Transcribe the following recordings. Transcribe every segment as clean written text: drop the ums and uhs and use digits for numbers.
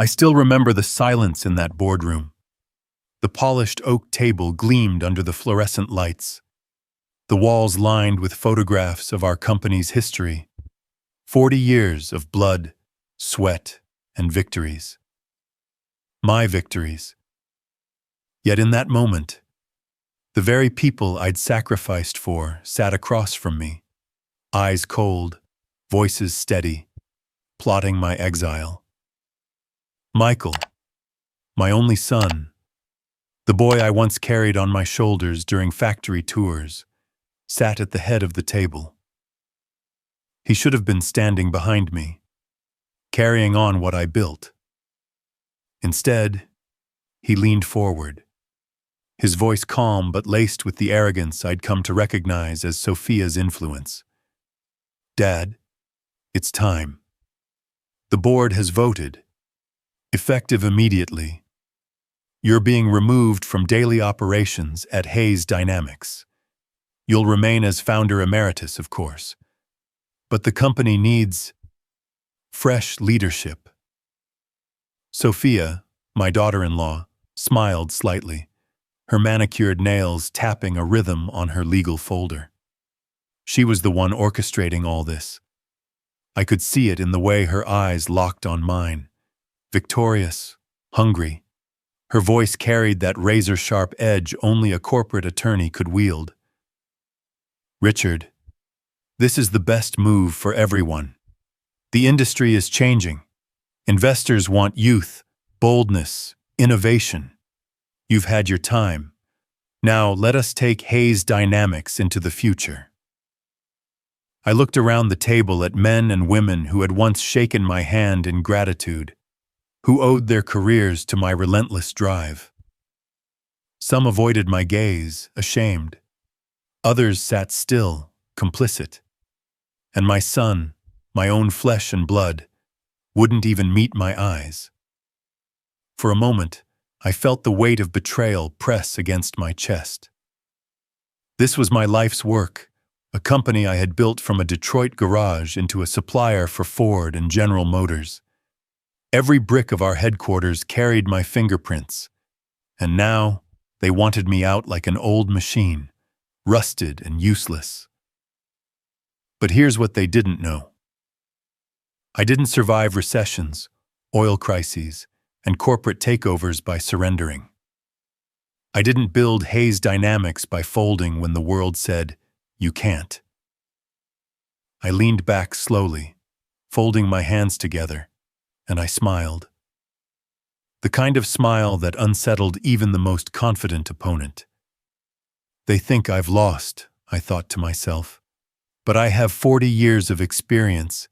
I still remember the silence in that boardroom. The polished oak table gleamed under the fluorescent lights. The walls lined with photographs of our company's history. 40 years of blood, sweat, and victories. My victories. Yet in that moment, the very people I'd sacrificed for sat across from me, eyes cold, voices steady, plotting my exile. Michael, my only son, the boy I once carried on my shoulders during factory tours, sat at the head of the table. He should have been standing behind me, carrying on what I built. Instead, he leaned forward, his voice calm but laced with the arrogance I'd come to recognize as Sophia's influence. "Dad, it's time. The board has voted. Effective immediately. You're being removed from daily operations at Hayes Dynamics. You'll remain as founder emeritus, of course. But the company needs fresh leadership." Sophia, my daughter-in-law, smiled slightly, her manicured nails tapping a rhythm on her legal folder. She was the one orchestrating all this. I could see it in the way her eyes locked on mine. Victorious, hungry. Her voice carried that razor-sharp edge only a corporate attorney could wield. "Richard, this is the best move for everyone. The industry is changing. Investors want youth, boldness, innovation. You've had your time. Now let us take Hayes Dynamics into the future." I looked around the table at men and women who had once shaken my hand in gratitude, who owed their careers to my relentless drive. Some avoided my gaze, ashamed. Others sat still, complicit. And my son, my own flesh and blood, wouldn't even meet my eyes. For a moment, I felt the weight of betrayal press against my chest. This was my life's work, a company I had built from a Detroit garage into a supplier for Ford and General Motors. Every brick of our headquarters carried my fingerprints, and now they wanted me out like an old machine, rusted and useless. But here's what they didn't know. I didn't survive recessions, oil crises, and corporate takeovers by surrendering. I didn't build Hayes Dynamics by folding when the world said, "You can't." I leaned back slowly, folding my hands together, and I smiled. The kind of smile that unsettled even the most confident opponent. They think I've lost, I thought to myself, but I have 40 years of experience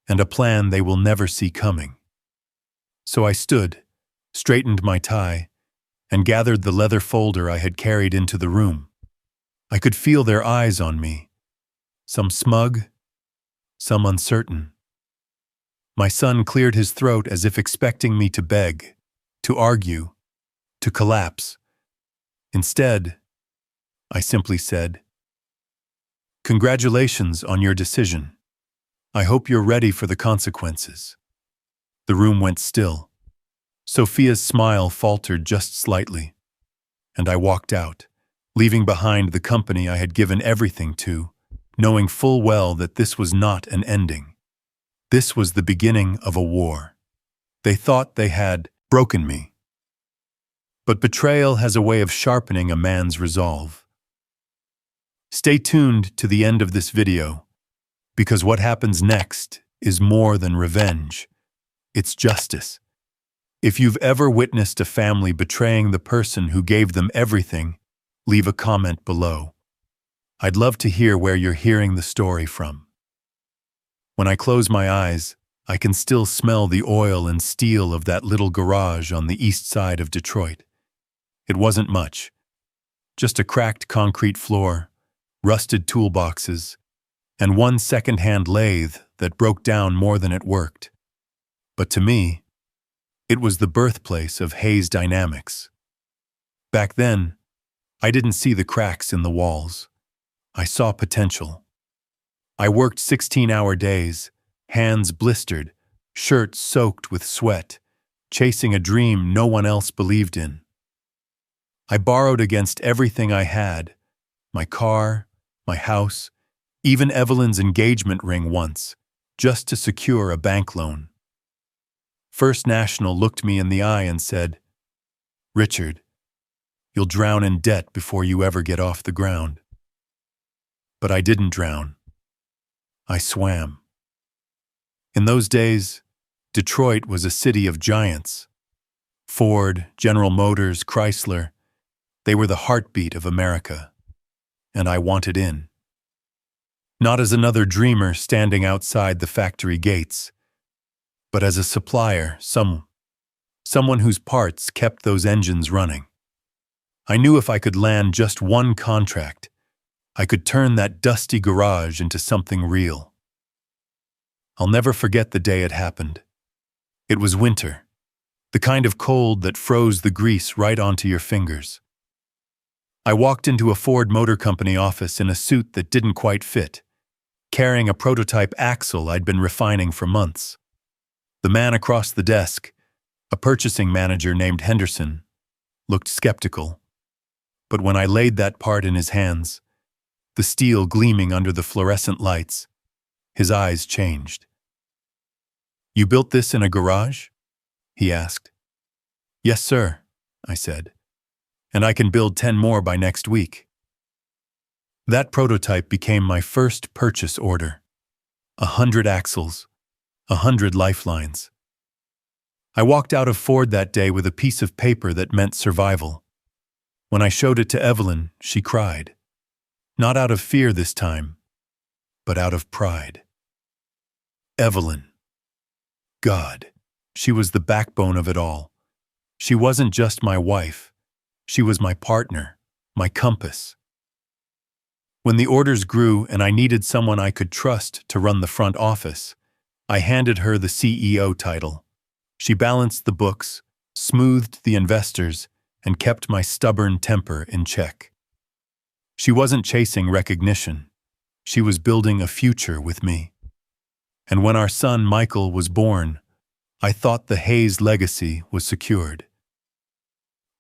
and a plan they will never see coming. So I stood, straightened my tie, and gathered the leather folder I had carried into the room. I could feel their eyes on me, some smug, some uncertain. My son cleared his throat as if expecting me to beg, to argue, to collapse. Instead, I simply said, "Congratulations on your decision. I hope you're ready for the consequences." The room went still. Sophia's smile faltered just slightly, and I walked out, leaving behind the company I had given everything to, knowing full well that this was not an ending. This was the beginning of a war. They thought they had broken me. But betrayal has a way of sharpening a man's resolve. Stay tuned to the end of this video, because what happens next is more than revenge. It's justice. If you've ever witnessed a family betraying the person who gave them everything, leave a comment below. I'd love to hear where you're hearing the story from. When I close my eyes, I can still smell the oil and steel of that little garage on the east side of Detroit. It wasn't much. Just a cracked concrete floor, rusted toolboxes, and one second-hand lathe that broke down more than it worked. But to me, it was the birthplace of Hayes Dynamics. Back then, I didn't see the cracks in the walls. I saw potential. I worked 16-hour days, hands blistered, shirt soaked with sweat, chasing a dream no one else believed in. I borrowed against everything I had, my car, my house, even Evelyn's engagement ring once, just to secure a bank loan. First National looked me in the eye and said, "Richard, you'll drown in debt before you ever get off the ground." But I didn't drown. I swam. In those days, Detroit was a city of giants. Ford, General Motors, Chrysler, they were the heartbeat of America. And I wanted in. Not as another dreamer standing outside the factory gates, but as a supplier, someone whose parts kept those engines running. I knew if I could land just one contract, I could turn that dusty garage into something real. I'll never forget the day it happened. It was winter, the kind of cold that froze the grease right onto your fingers. I walked into a Ford Motor Company office in a suit that didn't quite fit, carrying a prototype axle I'd been refining for months. The man across the desk, a purchasing manager named Henderson, looked skeptical. But when I laid that part in his hands, the steel gleaming under the fluorescent lights, his eyes changed. "You built this in a garage?" he asked. "Yes, sir," I said. "And I can build 10 more by next week." That prototype became my first purchase order. 100 axles, 100 lifelines. I walked out of Ford that day with a piece of paper that meant survival. When I showed it to Evelyn, she cried. Not out of fear this time, but out of pride. Evelyn. God, she was the backbone of it all. She wasn't just my wife. She was my partner, my compass. When the orders grew and I needed someone I could trust to run the front office, I handed her the CEO title. She balanced the books, smoothed the investors, and kept my stubborn temper in check. She wasn't chasing recognition. She was building a future with me. And when our son Michael was born, I thought the Hayes legacy was secured.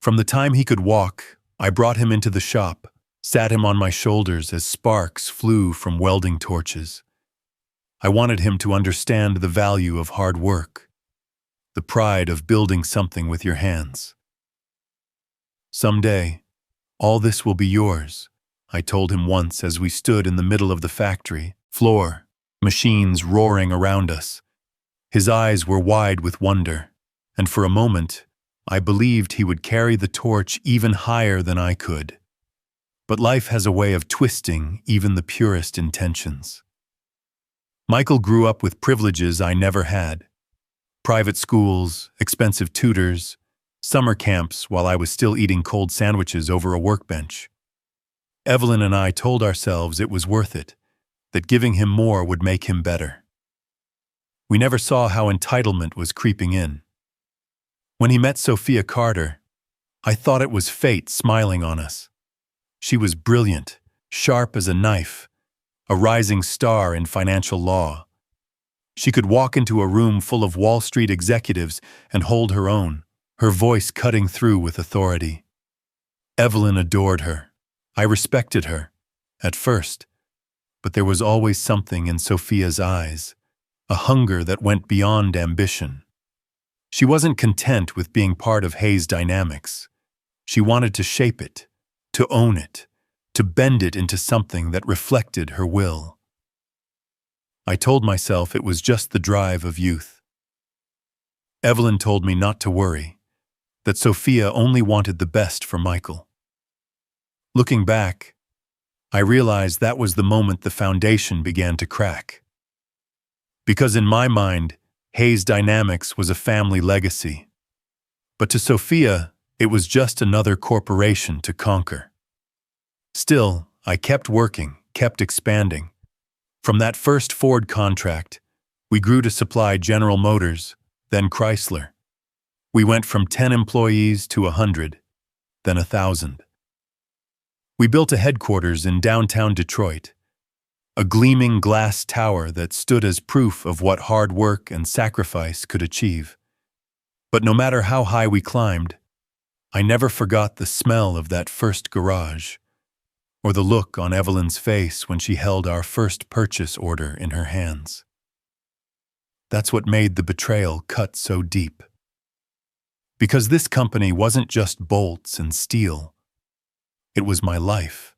From the time he could walk, I brought him into the shop, sat him on my shoulders as sparks flew from welding torches. I wanted him to understand the value of hard work, the pride of building something with your hands. "Someday, all this will be yours," I told him once as we stood in the middle of the factory floor, machines roaring around us. His eyes were wide with wonder, and for a moment, I believed he would carry the torch even higher than I could. But life has a way of twisting even the purest intentions. Michael grew up with privileges I never had. Private schools, expensive tutors, summer camps while I was still eating cold sandwiches over a workbench. Evelyn and I told ourselves it was worth it, that giving him more would make him better. We never saw how entitlement was creeping in. When he met Sophia Carter, I thought it was fate smiling on us. She was brilliant, sharp as a knife, a rising star in financial law. She could walk into a room full of Wall Street executives and hold her own, her voice cutting through with authority. Evelyn adored her. I respected her, at first, but there was always something in Sophia's eyes, a hunger that went beyond ambition. She wasn't content with being part of Hayes' dynamics. She wanted to shape it, to own it, to bend it into something that reflected her will. I told myself it was just the drive of youth. Evelyn told me not to worry, that Sophia only wanted the best for Michael. Looking back, I realized that was the moment the foundation began to crack. Because in my mind, Hayes Dynamics was a family legacy. But to Sophia, it was just another corporation to conquer. Still, I kept working, kept expanding. From that first Ford contract, we grew to supply General Motors, then Chrysler. We went from 10 employees to 100, then 1,000. We built a headquarters in downtown Detroit, a gleaming glass tower that stood as proof of what hard work and sacrifice could achieve. But no matter how high we climbed, I never forgot the smell of that first garage, or the look on Evelyn's face when she held our first purchase order in her hands. That's what made the betrayal cut so deep. Because this company wasn't just bolts and steel. It was my life.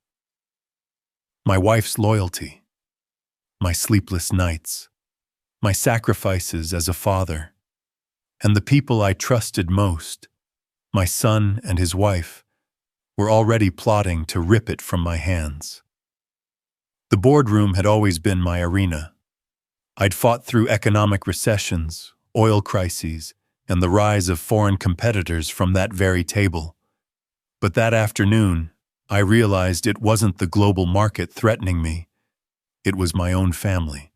My wife's loyalty. My sleepless nights. My sacrifices as a father. And the people I trusted most, my son and his wife, were already plotting to rip it from my hands. The boardroom had always been my arena. I'd fought through economic recessions, oil crises, and the rise of foreign competitors from that very table. But that afternoon, I realized it wasn't the global market threatening me. It was my own family.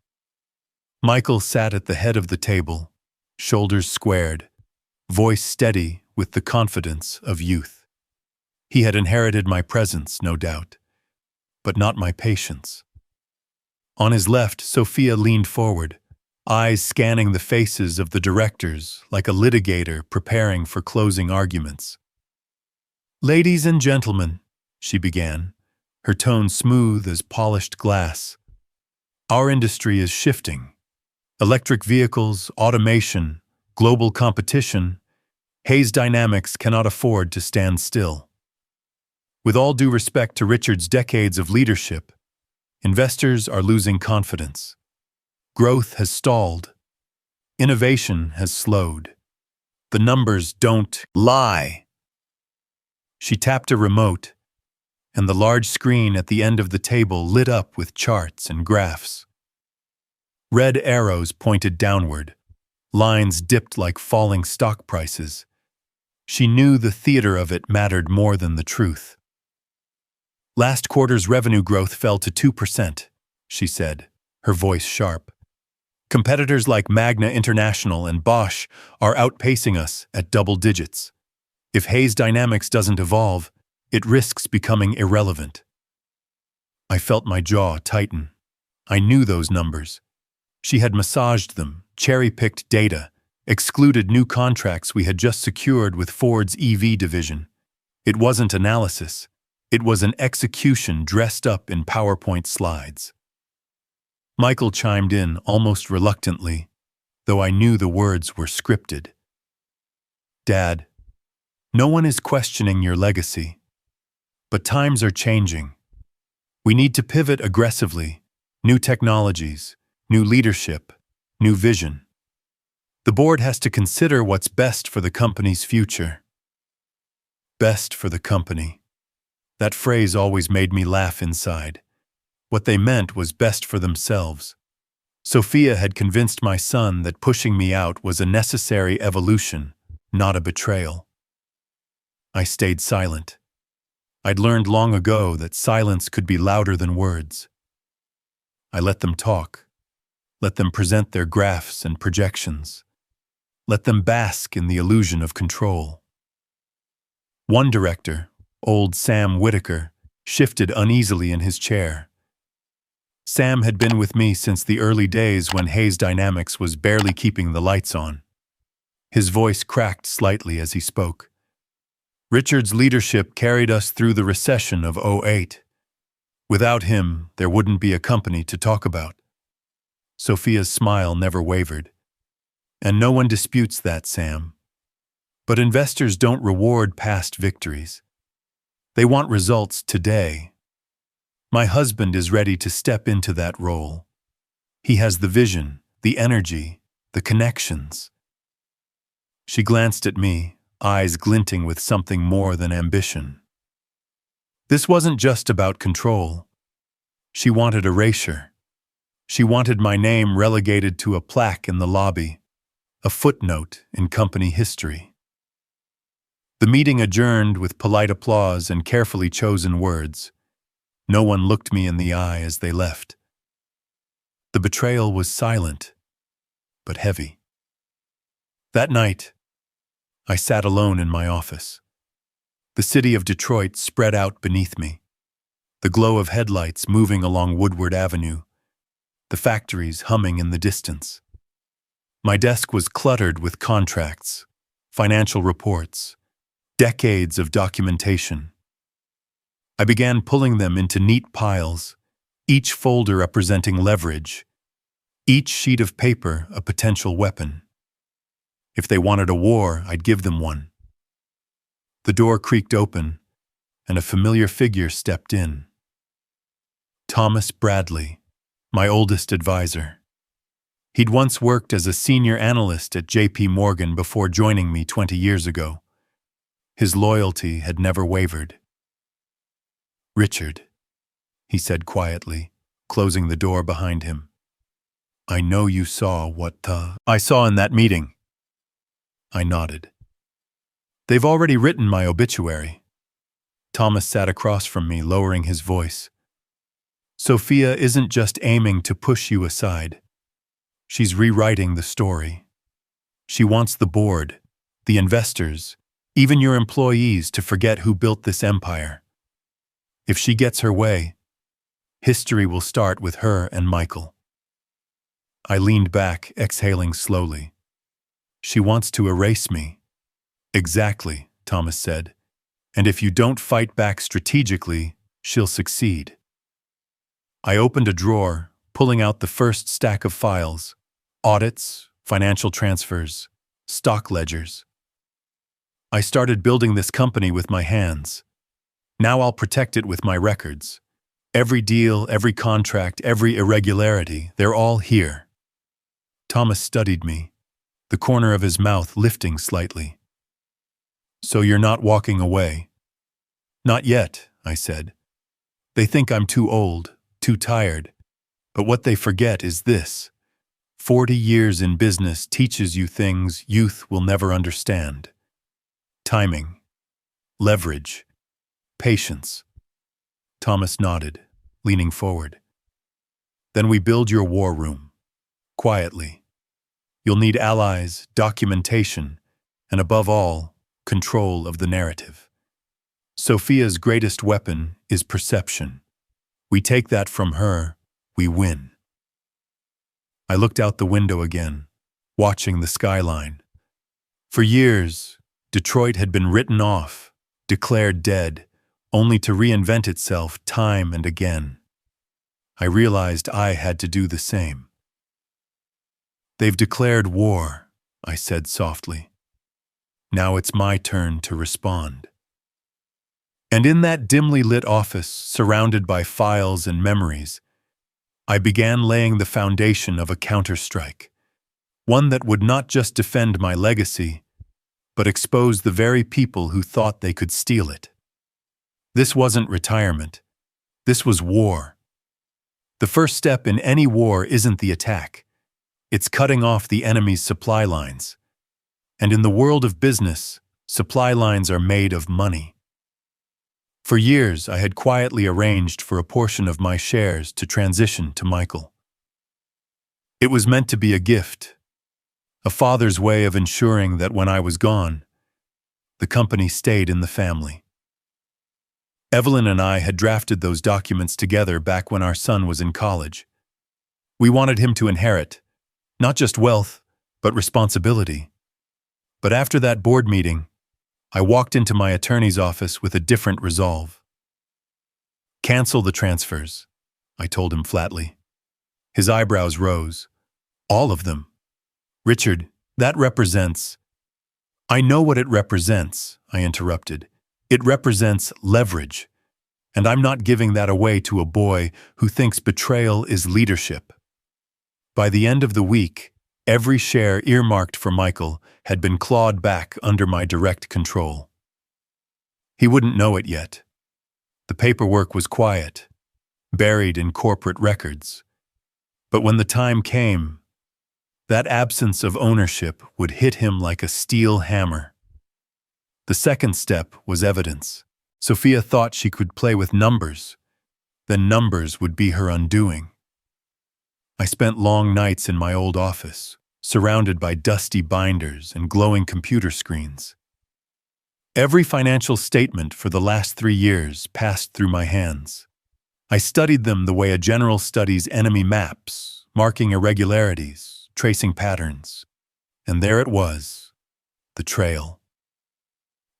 Michael sat at the head of the table, shoulders squared, voice steady with the confidence of youth. He had inherited my presence, no doubt, but not my patience. On his left, Sophia leaned forward, eyes scanning the faces of the directors like a litigator preparing for closing arguments. "Ladies and gentlemen," she began, her tone smooth as polished glass, "our industry is shifting. Electric vehicles, automation, global competition, Hayes Dynamics cannot afford to stand still. With all due respect to Richard's decades of leadership, investors are losing confidence. Growth has stalled. Innovation has slowed. The numbers don't lie." She tapped a remote, and the large screen at the end of the table lit up with charts and graphs. Red arrows pointed downward, lines dipped like falling stock prices. She knew the theater of it mattered more than the truth. "Last quarter's revenue growth fell to 2%, she said, her voice sharp. "Competitors like Magna International and Bosch are outpacing us at double digits. If Hayes Dynamics doesn't evolve, it risks becoming irrelevant." I felt my jaw tighten. I knew those numbers. She had massaged them, cherry-picked data, excluded new contracts we had just secured with Ford's EV division. It wasn't analysis. It was an execution dressed up in PowerPoint slides. Michael chimed in almost reluctantly, though I knew the words were scripted. "Dad, no one is questioning your legacy. But times are changing. We need to pivot aggressively. New technologies, new leadership, new vision. The board has to consider what's best for the company's future." Best for the company. That phrase always made me laugh inside. What they meant was best for themselves. Sophia had convinced my son that pushing me out was a necessary evolution, not a betrayal. I stayed silent. I'd learned long ago that silence could be louder than words. I let them talk. Let them present their graphs and projections. Let them bask in the illusion of control. One director, old Sam Whitaker, shifted uneasily in his chair. Sam had been with me since the early days when Hayes Dynamics was barely keeping the lights on. His voice cracked slightly as he spoke. "Richard's leadership carried us through the recession of '08. Without him, there wouldn't be a company to talk about." Sophia's smile never wavered. "And no one disputes that, Sam. But investors don't reward past victories. They want results today. My husband is ready to step into that role. He has the vision, the energy, the connections." She glanced at me, eyes glinting with something more than ambition. This wasn't just about control. She wanted erasure. She wanted my name relegated to a plaque in the lobby, a footnote in company history. The meeting adjourned with polite applause and carefully chosen words. No one looked me in the eye as they left. The betrayal was silent, but heavy. That night, I sat alone in my office. The city of Detroit spread out beneath me, the glow of headlights moving along Woodward Avenue, the factories humming in the distance. My desk was cluttered with contracts, financial reports, decades of documentation. I began pulling them into neat piles, each folder representing leverage, each sheet of paper a potential weapon. If they wanted a war, I'd give them one. The door creaked open, and a familiar figure stepped in. Thomas Bradley, my oldest advisor. He'd once worked as a senior analyst at J.P. Morgan before joining me 20 years ago. His loyalty had never wavered. "Richard," he said quietly, closing the door behind him. "I know you saw what I saw in that meeting." I nodded. "They've already written my obituary." Thomas sat across from me, lowering his voice. "Sophia isn't just aiming to push you aside. She's rewriting the story. She wants the board, the investors, even your employees to forget who built this empire. If she gets her way, history will start with her and Michael." I leaned back, exhaling slowly. "She wants to erase me." "Exactly," Thomas said. "And if you don't fight back strategically, she'll succeed." I opened a drawer, pulling out the first stack of files: audits, financial transfers, stock ledgers. I started building this company with my hands. Now I'll protect it with my records. Every deal, every contract, every irregularity, they're all here. Thomas studied me, the corner of his mouth lifting slightly. "So you're not walking away?" "Not yet," I said. "They think I'm too old, too tired. But what they forget is this: 40 years in business teaches you things youth will never understand. Timing, leverage, patience." Thomas nodded, leaning forward. "Then we build your war room, quietly. You'll need allies, documentation, and above all, control of the narrative. Sophia's greatest weapon is perception. We take that from her, we win." I looked out the window again, watching the skyline. For years, Detroit had been written off, declared dead, only to reinvent itself time and again. I realized I had to do the same. "They've declared war," I said softly. "Now it's my turn to respond." And in that dimly lit office, surrounded by files and memories, I began laying the foundation of a counterstrike, one that would not just defend my legacy, but expose the very people who thought they could steal it. This wasn't retirement. This was war. The first step in any war isn't the attack. It's cutting off the enemy's supply lines. And in the world of business, supply lines are made of money. For years, I had quietly arranged for a portion of my shares to transition to Michael. It was meant to be a gift, a father's way of ensuring that when I was gone, the company stayed in the family. Evelyn and I had drafted those documents together back when our son was in college. We wanted him to inherit, not just wealth, but responsibility. But after that board meeting, I walked into my attorney's office with a different resolve. "Cancel the transfers," I told him flatly. His eyebrows rose. "All of them." "Richard, that represents—" "I know what it represents," I interrupted. "It represents leverage, and I'm not giving that away to a boy who thinks betrayal is leadership." By the end of the week, every share earmarked for Michael had been clawed back under my direct control. He wouldn't know it yet. The paperwork was quiet, buried in corporate records. But when the time came, that absence of ownership would hit him like a steel hammer. The second step was evidence. Sophia thought she could play with numbers, then numbers would be her undoing. I spent long nights in my old office, surrounded by dusty binders and glowing computer screens. Every financial statement for the last 3 years passed through my hands. I studied them the way a general studies enemy maps, marking irregularities, tracing patterns. And there it was, the trail.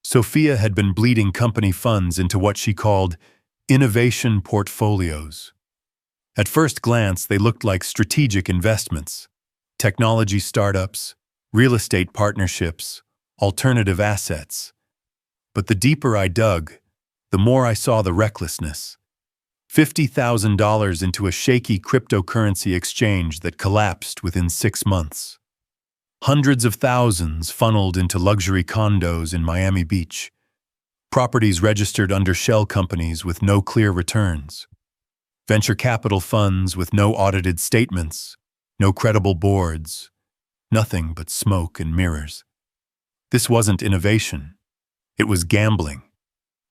Sophia had been bleeding company funds into what she called innovation portfolios. At first glance, they looked like strategic investments, technology startups, real estate partnerships, alternative assets. But the deeper I dug, the more I saw the recklessness. $50,000 into a shaky cryptocurrency exchange that collapsed within 6 months. Hundreds of thousands funneled into luxury condos in Miami Beach. Properties registered under shell companies with no clear returns. Venture capital funds with no audited statements, no credible boards, nothing but smoke and mirrors. This wasn't innovation. It was gambling.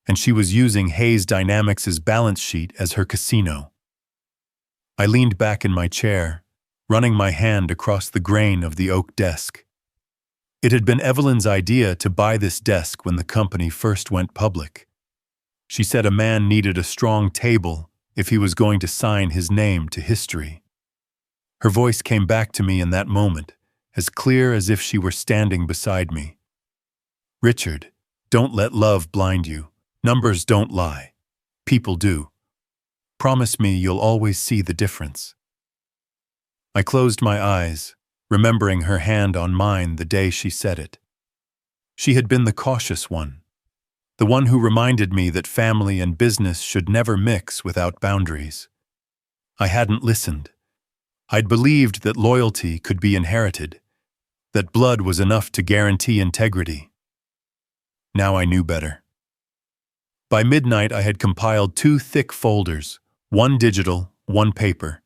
And she was using Hayes Dynamics' balance sheet as her casino. I leaned back in my chair, running my hand across the grain of the oak desk. It had been Evelyn's idea to buy this desk when the company first went public. She said a man needed a strong table if he was going to sign his name to history. Her voice came back to me in that moment, as clear as if she were standing beside me. "Richard, don't let love blind you. Numbers don't lie. People do. Promise me you'll always see the difference." I closed my eyes, remembering her hand on mine the day she said it. She had been the cautious one, the one who reminded me that family and business should never mix without boundaries. I hadn't listened. I'd believed that loyalty could be inherited, that blood was enough to guarantee integrity. Now I knew better. By midnight, I had compiled 2 thick folders, one digital, one paper,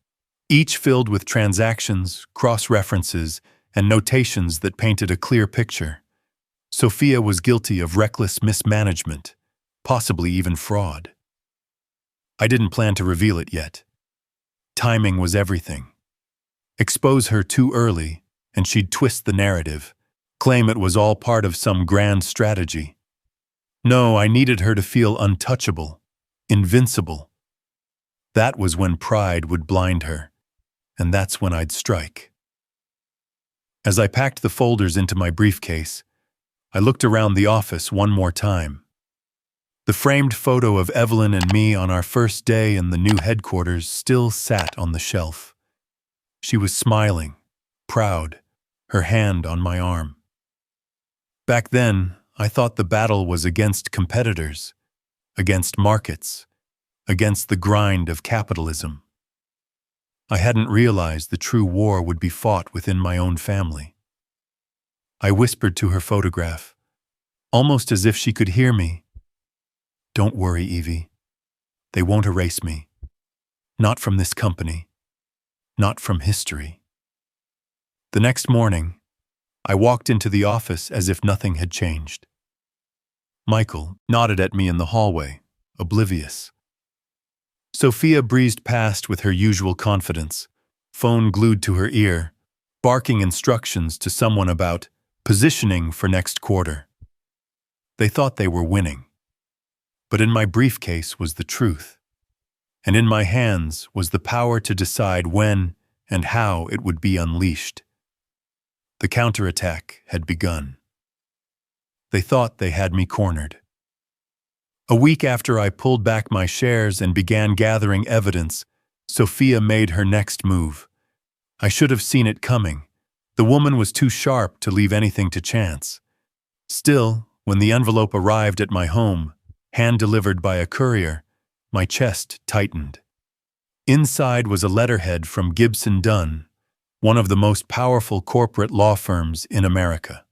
each filled with transactions, cross-references, and notations that painted a clear picture. Sophia was guilty of reckless mismanagement, possibly even fraud. I didn't plan to reveal it yet. Timing was everything. Expose her too early, and she'd twist the narrative, claim it was all part of some grand strategy. No, I needed her to feel untouchable, invincible. That was when pride would blind her, and that's when I'd strike. As I packed the folders into my briefcase, I looked around the office one more time. The framed photo of Evelyn and me on our first day in the new headquarters still sat on the shelf. She was smiling, proud, her hand on my arm. Back then, I thought the battle was against competitors, against markets, against the grind of capitalism. I hadn't realized the true war would be fought within my own family. I whispered to her photograph, almost as if she could hear me. "Don't worry, Evie. They won't erase me. Not from this company. Not from history." The next morning, I walked into the office as if nothing had changed. Michael nodded at me in the hallway, oblivious. Sophia breezed past with her usual confidence, phone glued to her ear, barking instructions to someone about positioning for next quarter. They thought they were winning. But in my briefcase was the truth, and in my hands was the power to decide when and how it would be unleashed. The counterattack had begun. They thought they had me cornered. A week after I pulled back my shares and began gathering evidence, Sophia made her next move. I should have seen it coming. The woman was too sharp to leave anything to chance. Still, when the envelope arrived at my home, hand-delivered by a courier, my chest tightened. Inside was a letterhead from Gibson Dunn, one of the most powerful corporate law firms in America.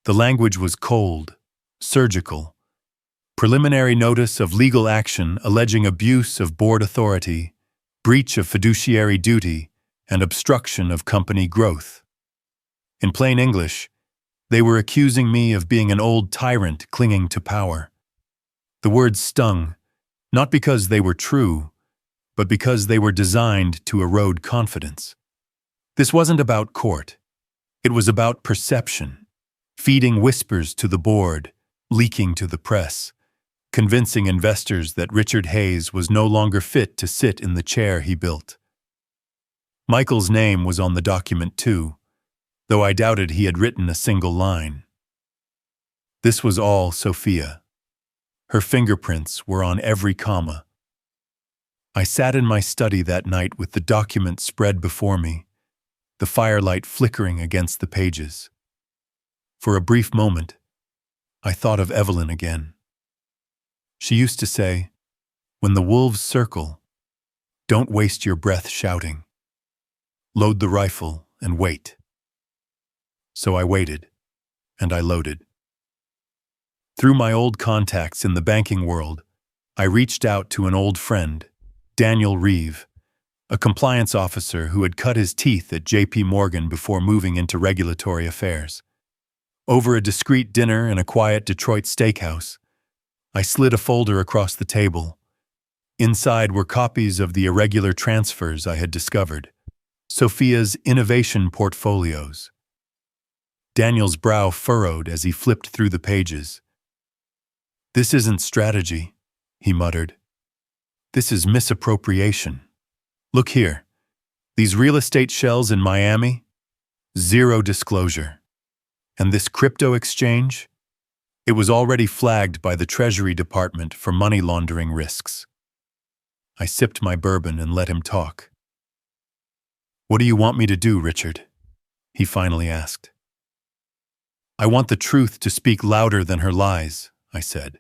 The language was cold, surgical. Preliminary notice of legal action alleging abuse of board authority, breach of fiduciary duty, and obstruction of company growth. In plain English, they were accusing me of being an old tyrant clinging to power. The words stung, not because they were true, but because they were designed to erode confidence. This wasn't about court. It was about perception. Feeding whispers to the board, leaking to the press, convincing investors that Richard Hayes was no longer fit to sit in the chair he built. Michael's name was on the document too, though I doubted he had written a single line. This was all Sophia. Her fingerprints were on every comma. I sat in my study that night with the document spread before me, the firelight flickering against the pages. For a brief moment, I thought of Evelyn again. She used to say, "When the wolves circle, don't waste your breath shouting. Load the rifle and wait." So I waited, and I loaded. Through my old contacts in the banking world, I reached out to an old friend, Daniel Reeve, a compliance officer who had cut his teeth at JP Morgan before moving into regulatory affairs. Over a discreet dinner in a quiet Detroit steakhouse, I slid a folder across the table. Inside were copies of the irregular transfers I had discovered, Sophia's innovation portfolios. Daniel's brow furrowed as he flipped through the pages. "This isn't strategy," he muttered. "This is misappropriation. Look here. These real estate shells in Miami? Zero disclosure. And this crypto exchange? It was already flagged by the Treasury Department for money laundering risks." I sipped my bourbon and let him talk. "What do you want me to do, Richard?" he finally asked. "I want the truth to speak louder than her lies," I said.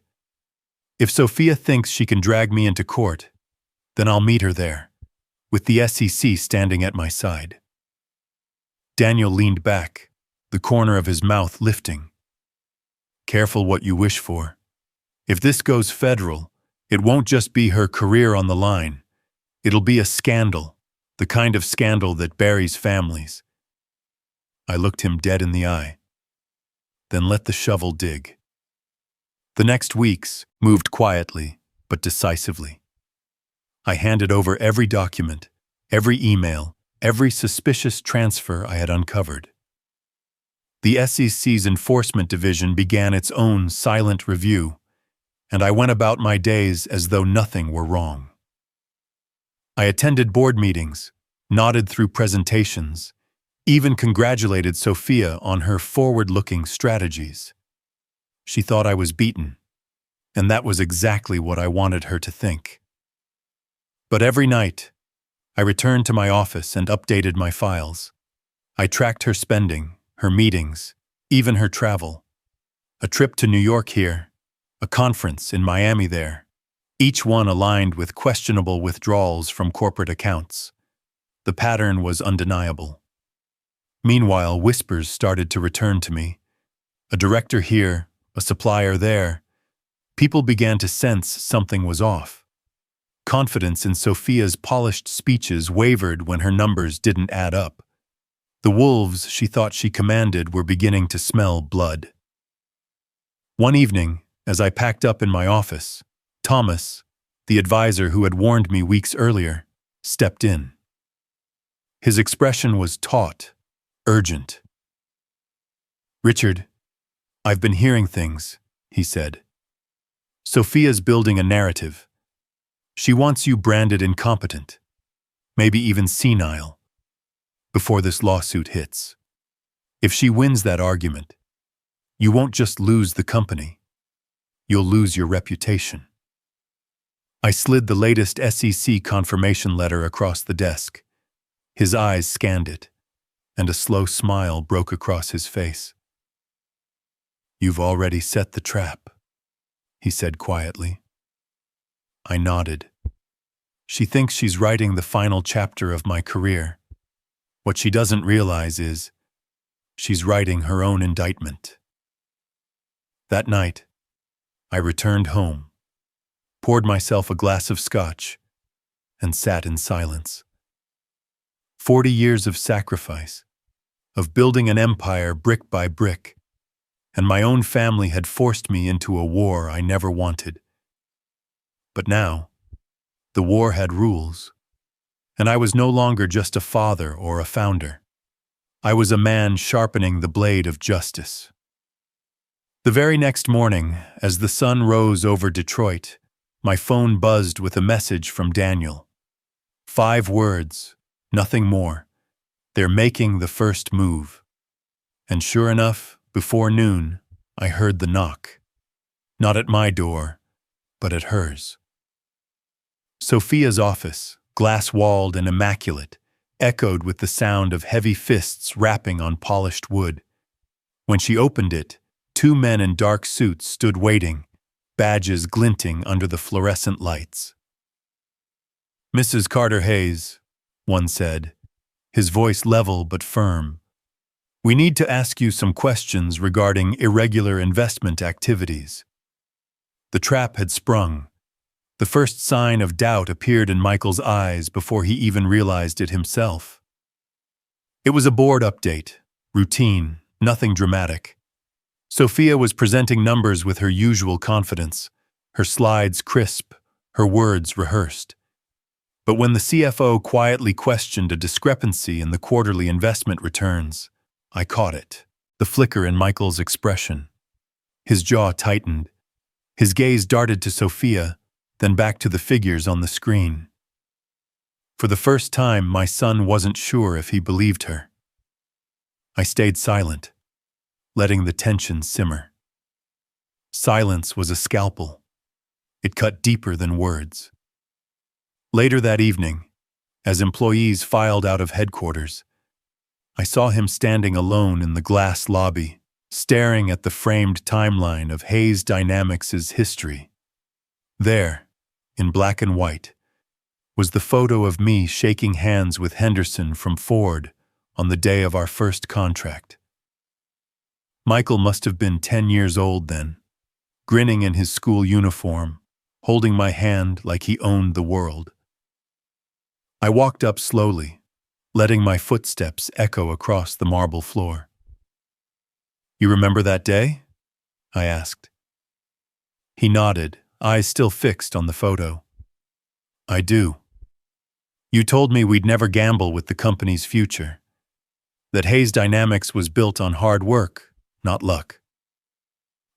"If Sophia thinks she can drag me into court, then I'll meet her there, with the SEC standing at my side." Daniel leaned back, the corner of his mouth lifting. "Careful what you wish for. If this goes federal, it won't just be her career on the line. It'll be a scandal, the kind of scandal that buries families." I looked him dead in the eye. Then let the shovel dig. The next weeks moved quietly, but decisively. I handed over every document, every email, every suspicious transfer I had uncovered. The SEC's Enforcement Division began its own silent review, and I went about my days as though nothing were wrong. I attended board meetings, nodded through presentations, even congratulated Sophia on her forward-looking strategies. She thought I was beaten, and that was exactly what I wanted her to think. But every night, I returned to my office and updated my files. I tracked her spending, her meetings, even her travel. A trip to New York here, a conference in Miami there, each one aligned with questionable withdrawals from corporate accounts. The pattern was undeniable. Meanwhile, whispers started to return to me. A director here, a supplier there. People began to sense something was off. Confidence in Sophia's polished speeches wavered when her numbers didn't add up. The wolves she thought she commanded were beginning to smell blood. One evening, as I packed up in my office, Thomas, the advisor who had warned me weeks earlier, stepped in. His expression was taut, urgent. "Richard, I've been hearing things," he said. "Sophia's building a narrative. She wants you branded incompetent, maybe even senile, before this lawsuit hits. If she wins that argument, you won't just lose the company, you'll lose your reputation." I slid the latest SEC confirmation letter across the desk. His eyes scanned it, and a slow smile broke across his face. "You've already set the trap," he said quietly. I nodded. "She thinks she's writing the final chapter of my career. What she doesn't realize is she's writing her own indictment." That night, I returned home, poured myself a glass of scotch, and sat in silence. 40 years of sacrifice, of building an empire brick by brick, and my own family had forced me into a war I never wanted. But now, the war had rules, and I was no longer just a father or a founder. I was a man sharpening the blade of justice. The very next morning, as the sun rose over Detroit, my phone buzzed with a message from Daniel. 5 words, nothing more. They're making the first move. And sure enough, before noon, I heard the knock. Not at my door, but at hers. Sophia's office, glass-walled and immaculate, echoed with the sound of heavy fists rapping on polished wood. When she opened it, two men in dark suits stood waiting, badges glinting under the fluorescent lights. "Mrs. Carter Hayes," one said, his voice level but firm. "We need to ask you some questions regarding irregular investment activities." The trap had sprung. The first sign of doubt appeared in Michael's eyes before he even realized it himself. It was a board update, routine, nothing dramatic. Sophia was presenting numbers with her usual confidence, her slides crisp, her words rehearsed. But when the CFO quietly questioned a discrepancy in the quarterly investment returns, I caught it, the flicker in Michael's expression. His jaw tightened. His gaze darted to Sophia, then back to the figures on the screen. For the first time, my son wasn't sure if he believed her. I stayed silent, letting the tension simmer. Silence was a scalpel. It cut deeper than words. Later that evening, as employees filed out of headquarters, I saw him standing alone in the glass lobby, staring at the framed timeline of Hayes Dynamics' history. There, in black and white, was the photo of me shaking hands with Henderson from Ford on the day of our first contract. Michael must have been 10 years old then, grinning in his school uniform, holding my hand like he owned the world. I walked up slowly, letting my footsteps echo across the marble floor. "You remember that day?" I asked. He nodded, eyes still fixed on the photo. "I do. You told me we'd never gamble with the company's future, that Hayes Dynamics was built on hard work, not luck."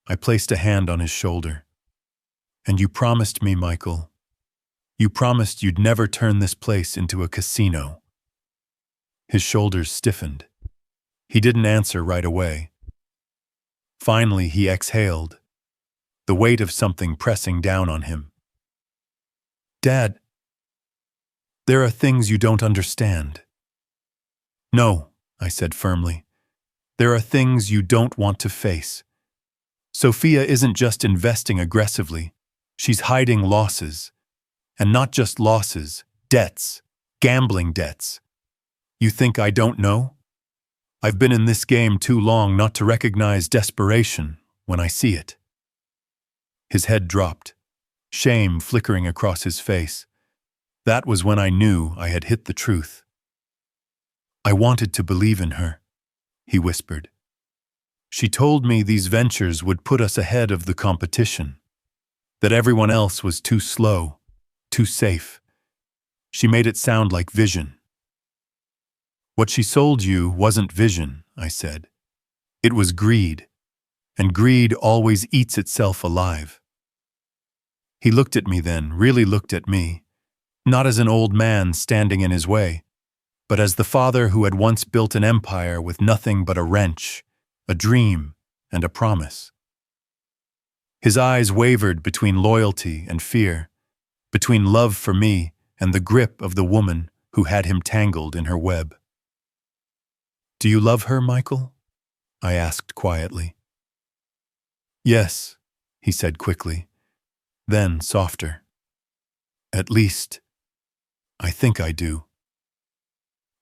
I placed a hand on his shoulder. "And you promised me, Michael. You promised you'd never turn this place into a casino." His shoulders stiffened. He didn't answer right away. Finally, he exhaled, the weight of something pressing down on him. "Dad, there are things you don't understand." "No," I said firmly. "There are things you don't want to face. Sophia isn't just investing aggressively. She's hiding losses. And not just losses, debts, gambling debts. You think I don't know? I've been in this game too long not to recognize desperation when I see it." His head dropped, shame flickering across his face. That was when I knew I had hit the truth. "I wanted to believe in her," he whispered. "She told me these ventures would put us ahead of the competition, that everyone else was too slow, too safe. She made it sound like vision." "What she sold you wasn't vision," I said. "It was greed, and greed always eats itself alive." He looked at me then, really looked at me, not as an old man standing in his way, but as the father who had once built an empire with nothing but a wrench, a dream, and a promise. His eyes wavered between loyalty and fear, between love for me and the grip of the woman who had him tangled in her web. "Do you love her, Michael?" I asked quietly. "Yes," he said quickly, then softer. "At least, I think I do."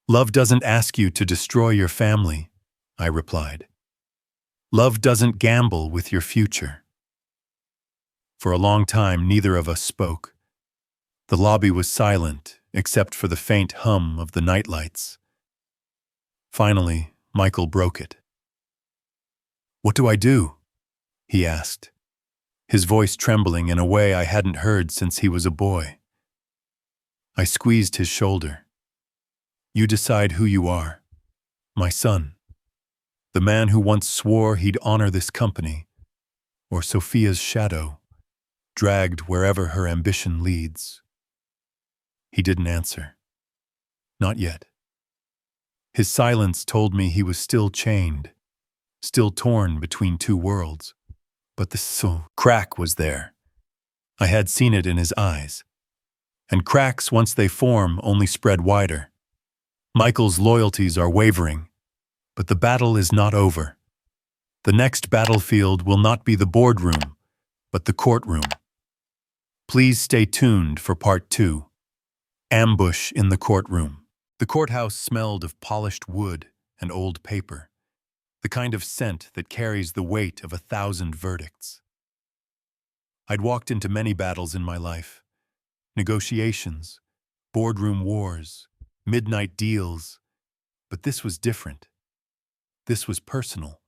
"Love doesn't ask you to destroy your family," I replied. "Love doesn't gamble with your future." For a long time, neither of us spoke. The lobby was silent, except for the faint hum of the nightlights. Finally, Michael broke it. "What do I do?" he asked, his voice trembling in a way I hadn't heard since he was a boy. I squeezed his shoulder. "You decide who you are. My son. The man who once swore he'd honor this company, or Sophia's shadow, dragged wherever her ambition leads." He didn't answer. Not yet. His silence told me he was still chained, still torn between two worlds. But the crack was there. I had seen it in his eyes. And cracks, once they form, only spread wider. Michael's loyalties are wavering, but the battle is not over. The next battlefield will not be the boardroom, but the courtroom. Please stay tuned for part 2. Ambush in the courtroom. The courthouse smelled of polished wood and old paper, the kind of scent that carries the weight of 1,000 verdicts. I'd walked into many battles in my life. Negotiations, boardroom wars, midnight deals. But this was different. This was personal.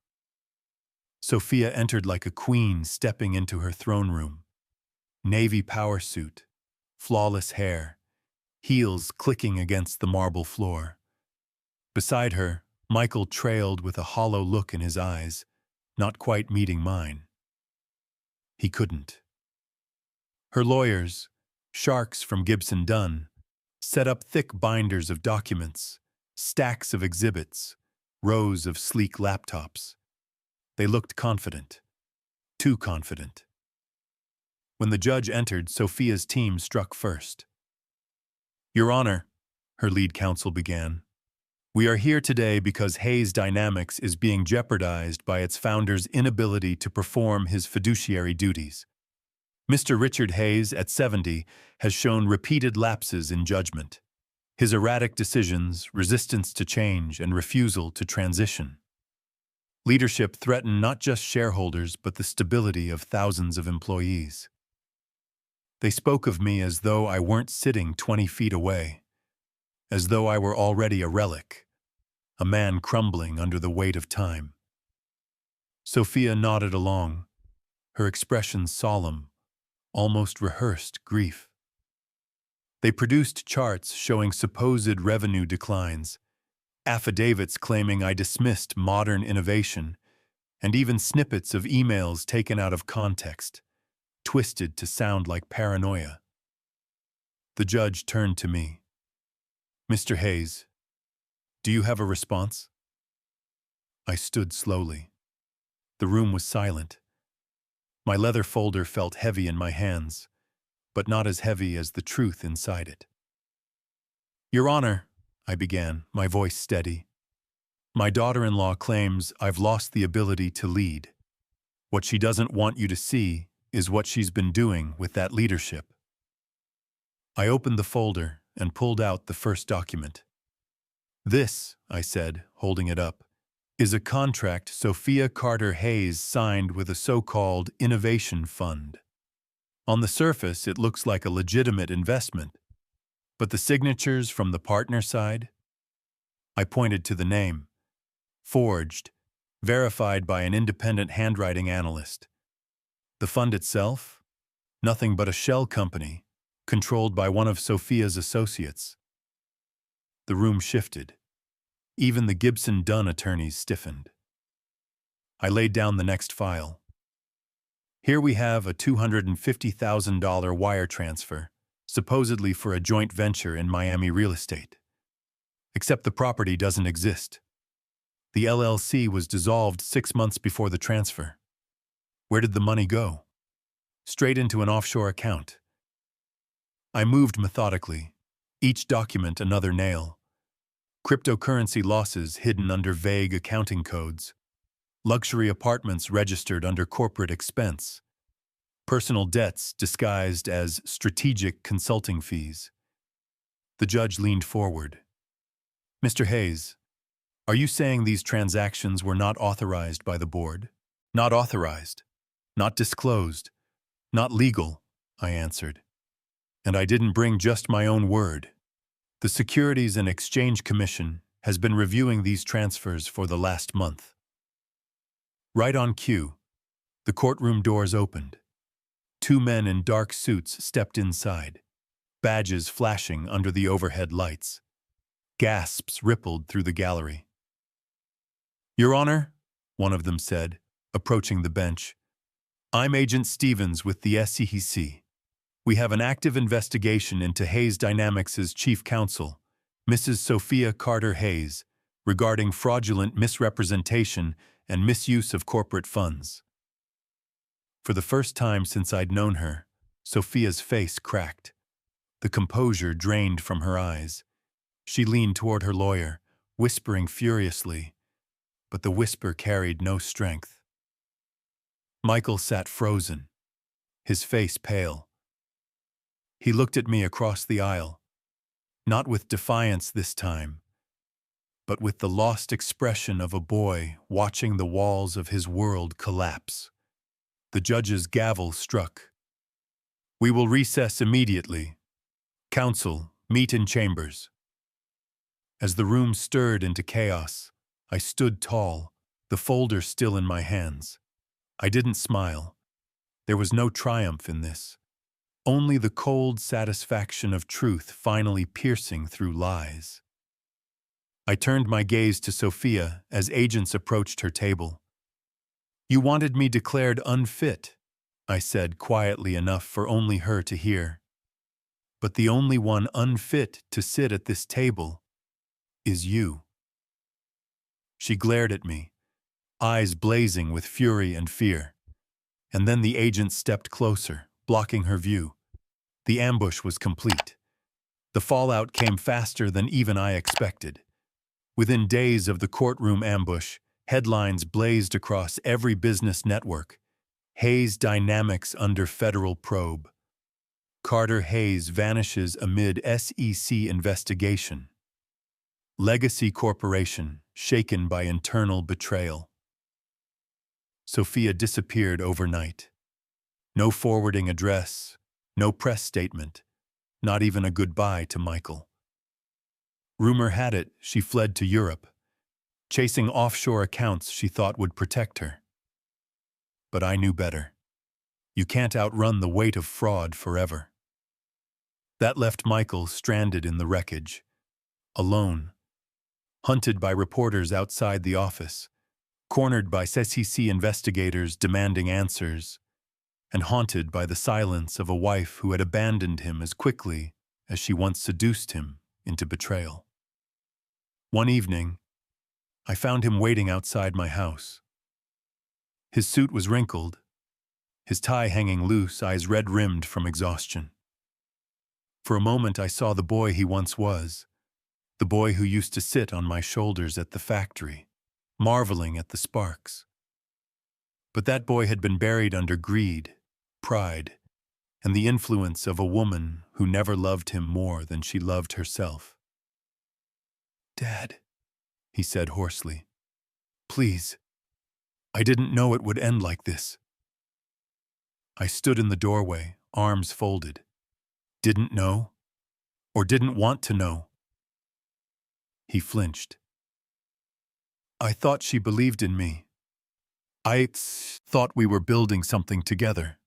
Sophia entered like a queen stepping into her throne room. Navy power suit, flawless hair, heels clicking against the marble floor. Beside her, Michael trailed with a hollow look in his eyes, not quite meeting mine. He couldn't. Her lawyers, sharks from Gibson Dunn, set up thick binders of documents, stacks of exhibits, rows of sleek laptops. They looked confident, too confident. When the judge entered, Sophia's team struck first. "Your Honor," her lead counsel began, "we are here today because Hayes Dynamics is being jeopardized by its founder's inability to perform his fiduciary duties. Mr. Richard Hayes, at 70, has shown repeated lapses in judgment. His erratic decisions, resistance to change, and refusal to transition. Leadership threaten not just shareholders but the stability of thousands of employees." They spoke of me as though I weren't sitting 20 feet away, as though I were already a relic, a man crumbling under the weight of time. Sophia nodded along, her expression solemn, almost rehearsed grief. They produced charts showing supposed revenue declines, affidavits claiming I dismissed modern innovation, and even snippets of emails taken out of context, twisted to sound like paranoia. The judge turned to me. "Mr. Hayes, do you have a response?" I stood slowly. The room was silent. My leather folder felt heavy in my hands, but not as heavy as the truth inside it. "Your Honor," I began, my voice steady, "my daughter-in-law claims I've lost the ability to lead. What she doesn't want you to see is what she's been doing with that leadership." I opened the folder and pulled out the first document. "This," I said, holding it up, "is a contract Sophia Carter Hayes signed with a so-called innovation fund. On the surface, it looks like a legitimate investment, but the signatures from the partner side?" I pointed to the name. "Forged, verified by an independent handwriting analyst. The fund itself? Nothing but a shell company, controlled by one of Sophia's associates." The room shifted. Even the Gibson Dunn attorneys stiffened. I laid down the next file. "Here we have a $250,000 wire transfer, supposedly for a joint venture in Miami real estate. Except the property doesn't exist. The LLC was dissolved 6 months before the transfer. Where did the money go? Straight into an offshore account." I moved methodically, each document another nail. Cryptocurrency losses hidden under vague accounting codes. Luxury apartments registered under corporate expense. Personal debts disguised as strategic consulting fees. The judge leaned forward. "Mr. Hayes, are you saying these transactions were not authorized by the board?" "Not authorized. Not disclosed. Not legal," I answered. "And I didn't bring just my own word. The Securities and Exchange Commission has been reviewing these transfers for the last month." Right on cue, the courtroom doors opened. 2 men in dark suits stepped inside, badges flashing under the overhead lights. Gasps rippled through the gallery. "Your Honor," one of them said, approaching the bench, "I'm Agent Stevens with the SEC. We have an active investigation into Hayes Dynamics' chief counsel, Mrs. Sophia Carter Hayes, regarding fraudulent misrepresentation and misuse of corporate funds. For the first time since I'd known her, Sophia's face cracked. The composure drained from her eyes. She leaned toward her lawyer, whispering furiously, but the whisper carried no strength. Michael sat frozen, his face pale. He looked at me across the aisle, not with defiance this time, but with the lost expression of a boy watching the walls of his world collapse. The judge's gavel struck. "We will recess immediately. Counsel, meet in chambers." As the room stirred into chaos, I stood tall, the folder still in my hands. I didn't smile. There was no triumph in this. Only the cold satisfaction of truth finally piercing through lies. I turned my gaze to Sophia as agents approached her table. "You wanted me declared unfit," I said quietly enough for only her to hear. "But the only one unfit to sit at this table is you." She glared at me, eyes blazing with fury and fear. And then the agent stepped closer, blocking her view. The ambush was complete. The fallout came faster than even I expected. Within days of the courtroom ambush, headlines blazed across every business network. Hayes dynamics under federal probe. Carter Hayes vanishes amid SEC investigation. Legacy Corporation shaken by internal betrayal. Sophia disappeared overnight. No forwarding address, no press statement, not even a goodbye to Michael. Rumor had it she fled to Europe, chasing offshore accounts she thought would protect her. But I knew better. You can't outrun the weight of fraud forever. That left Michael stranded in the wreckage, alone, hunted by reporters outside the office, cornered by SEC investigators demanding answers, and haunted by the silence of a wife who had abandoned him as quickly as she once seduced him into betrayal. One evening, I found him waiting outside my house. His suit was wrinkled, his tie hanging loose, eyes red-rimmed from exhaustion. For a moment I saw the boy he once was, the boy who used to sit on my shoulders at the factory, marveling at the sparks. But that boy had been buried under greed, pride, and the influence of a woman who never loved him more than she loved herself. "Dad," he said hoarsely, "please, I didn't know it would end like this." I stood in the doorway, arms folded. Didn't know, or didn't want to know. He flinched. "I thought she believed in me. I thought we were building something together.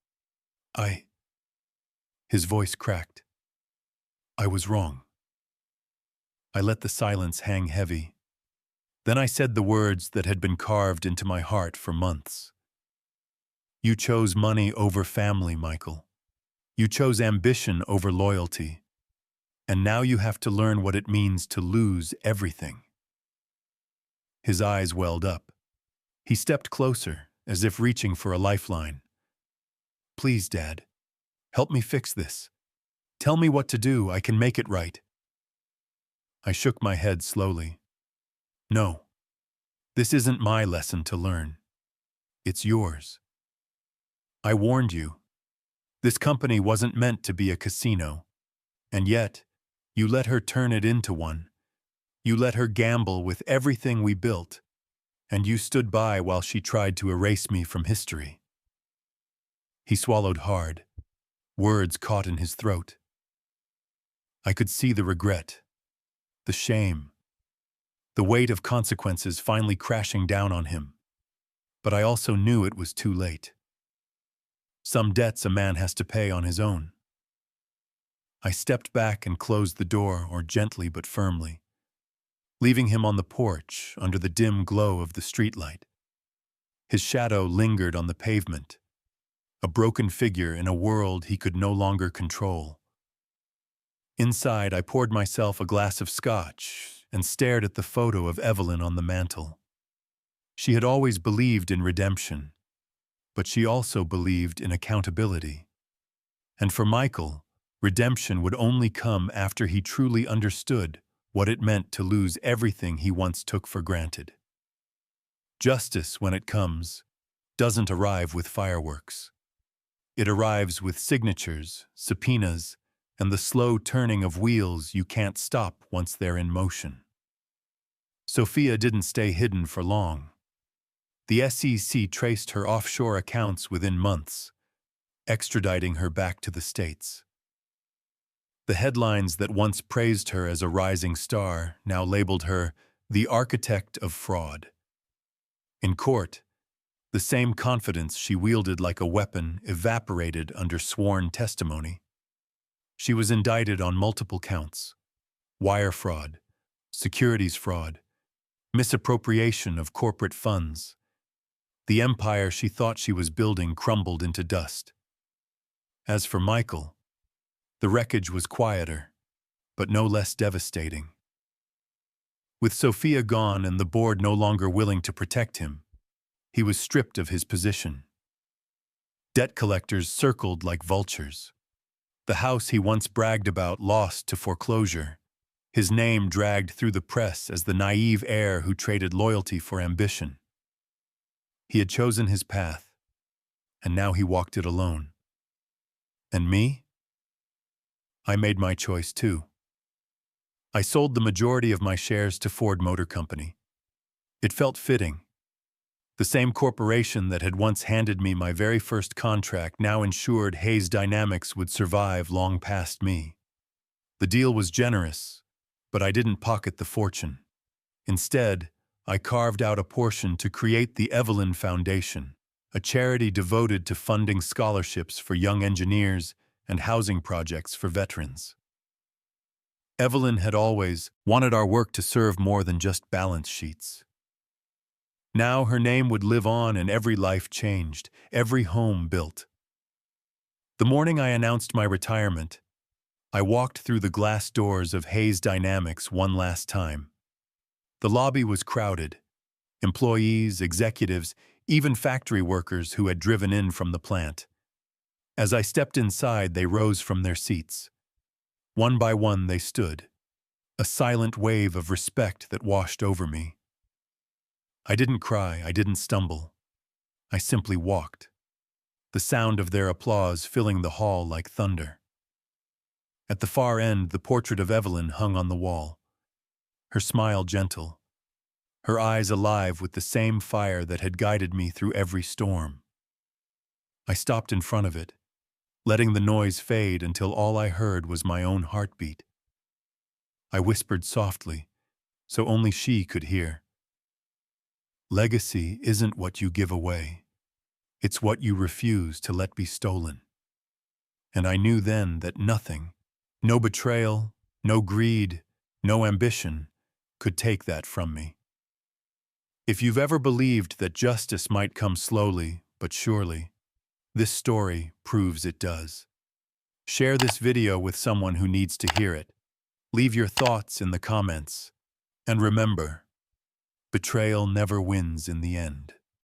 His voice cracked. "I was wrong." I let the silence hang heavy. Then I said the words that had been carved into my heart for months. "You chose money over family, Michael. You chose ambition over loyalty. And now you have to learn what it means to lose everything." His eyes welled up. He stepped closer, as if reaching for a lifeline. "Please, Dad, help me fix this. Tell me what to do. I can make it right." I shook my head slowly. "No, this isn't my lesson to learn. It's yours. I warned you. This company wasn't meant to be a casino. And yet, you let her turn it into one. You let her gamble with everything we built. And you stood by while she tried to erase me from history." He swallowed hard. Words caught in his throat. I could see the regret, the shame, the weight of consequences finally crashing down on him. But I also knew it was too late. Some debts a man has to pay on his own. I stepped back and closed the door, or gently but firmly, leaving him on the porch under the dim glow of the streetlight. His shadow lingered on the pavement, a broken figure in a world he could no longer control. Inside, I poured myself a glass of scotch and stared at the photo of Evelyn on the mantel. She had always believed in redemption, but she also believed in accountability. And for Michael, redemption would only come after he truly understood what it meant to lose everything he once took for granted. Justice, when it comes, doesn't arrive with fireworks. It arrives with signatures, subpoenas, and the slow turning of wheels you can't stop once they're in motion. Sophia didn't stay hidden for long. The SEC traced her offshore accounts within months, extraditing her back to the States. The headlines that once praised her as a rising star now labeled her the architect of fraud. In court, the same confidence she wielded like a weapon evaporated under sworn testimony. She was indicted on multiple counts: wire fraud, securities fraud, misappropriation of corporate funds. The empire she thought she was building crumbled into dust. As for Michael, the wreckage was quieter, but no less devastating. With Sophia gone and the board no longer willing to protect him, he was stripped of his position. Debt collectors circled like vultures. The house he once bragged about lost to foreclosure, his name dragged through the press as the naive heir who traded loyalty for ambition. He had chosen his path, and now he walked it alone. And me? I made my choice too. I sold the majority of my shares to Ford Motor Company. It felt fitting. The same corporation that had once handed me my very first contract now ensured Hayes Dynamics would survive long past me. The deal was generous, but I didn't pocket the fortune. Instead, I carved out a portion to create the Evelyn Foundation, a charity devoted to funding scholarships for young engineers and housing projects for veterans. Evelyn had always wanted our work to serve more than just balance sheets. Now her name would live on and every life changed, every home built. The morning I announced my retirement, I walked through the glass doors of Hayes Dynamics one last time. The lobby was crowded. Employees, executives, even factory workers who had driven in from the plant. As I stepped inside, they rose from their seats. One by one they stood, a silent wave of respect that washed over me. I didn't cry, I didn't stumble. I simply walked, the sound of their applause filling the hall like thunder. At the far end, the portrait of Evelyn hung on the wall, her smile gentle, her eyes alive with the same fire that had guided me through every storm. I stopped in front of it, letting the noise fade until all I heard was my own heartbeat. I whispered softly, so only she could hear. Legacy isn't what you give away. It's what you refuse to let be stolen. And I knew then that nothing, no betrayal, no greed, no ambition, could take that from me. If you've ever believed that justice might come slowly but surely, this story proves it does. Share this video with someone who needs to hear it. Leave your thoughts in the comments. And remember, betrayal never wins in the end.